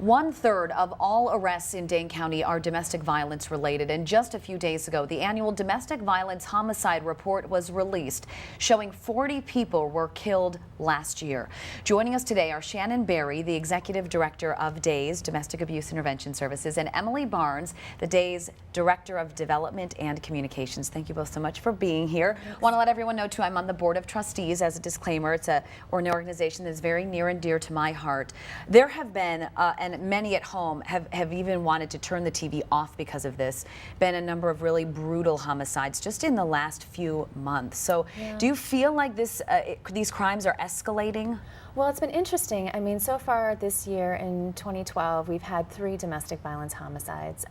1/3 of all arrests in Dane County are domestic violence related, and just a few days ago, the annual Domestic Violence Homicide Report was released, showing 40 people were killed last year. Joining us today are Shannon Berry, the Executive Director of DAYS, Domestic Abuse Intervention Services, and Emily Barnes, the DAYS Director of Development and Communications. Thank you both so much for being here. Want to let everyone know, too, I'm on the Board of Trustees. As a disclaimer, it's an organization that's very near and dear to my heart. There have been, and many at home have even wanted to turn the TV off because of this, been a number of really brutal homicides just in the last few months. So do you feel like these crimes are escalating? Well, it's been interesting. I mean, so far this year in 2012, we've had 3 domestic violence homicides.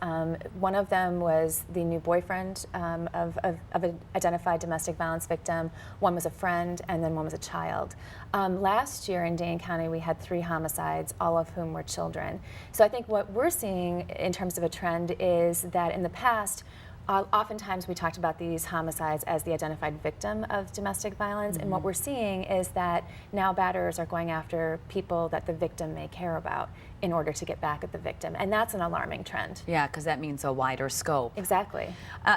One of them was the new boyfriend of an identified domestic violence victim. One was a friend, and then one was a child. Last year in Dane County, we had 3 homicides, all of whom were children. So I think what we're seeing in terms of a trend is that in the past, oftentimes we talked about these homicides as the identified victim of domestic violence, and what we're seeing is that now batterers are going after people that the victim may care about in order to get back at the victim, and that's an alarming trend. Yeah, because that means a wider scope. Exactly.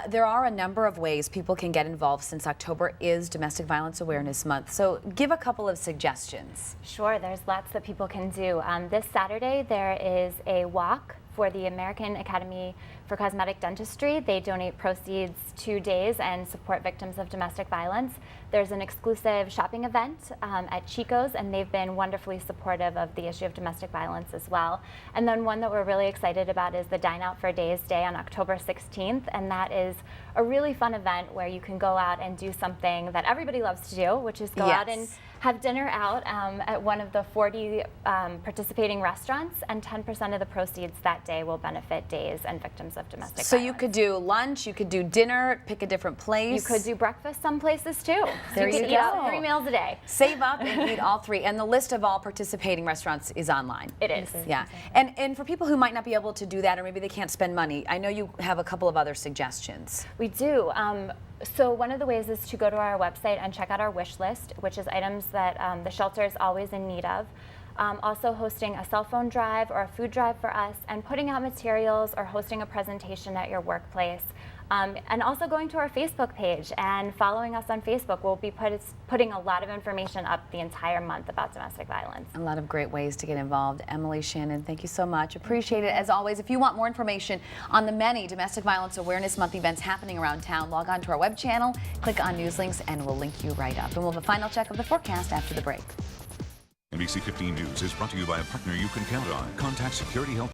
There are a number of ways people can get involved since October is Domestic Violence Awareness Month. So give a couple of suggestions. Sure, there's lots that people can do. This Saturday there is a walk for the American Academy for Cosmetic Dentistry. They donate proceeds to DAYS and support victims of domestic violence. There's an exclusive shopping event at Chico's, and they've been wonderfully supportive of the issue of domestic violence as well. And then one that we're really excited about is the Dine Out for DAYS Day on October 16th, and that is a really fun event where you can go out and do something that everybody loves to do, which is go out and have dinner out at one of the 40 participating restaurants, and 10% of the proceeds that day will benefit DAYS and victims of domestic violence. So you could do lunch, you could do dinner, pick a different place. You could do breakfast some places too. There you you could go. eat out 3 meals a day. Save up and eat all 3. And the list of all participating restaurants is online. It is. Yeah. And for people who might not be able to do that, or maybe they can't spend money, I know you have a couple of other suggestions. We do. So one of the ways is to go to our website and check out our wish list, which is items that the shelter is always in need of. Also hosting a cell phone drive or a food drive for us, and putting out materials or hosting a presentation at your workplace. And also going to our Facebook page and following us on Facebook. We'll be putting a lot of information up the entire month about domestic violence. A lot of great ways to get involved. Emily, Shannon, thank you so much. Appreciate it. As always, if you want more information on the many Domestic Violence Awareness Month events happening around town, log on to our web channel, click on News Links, and we'll link you right up. And we'll have a final check of the forecast after the break. NBC 15 News is brought to you by a partner you can count on. Contact Security Help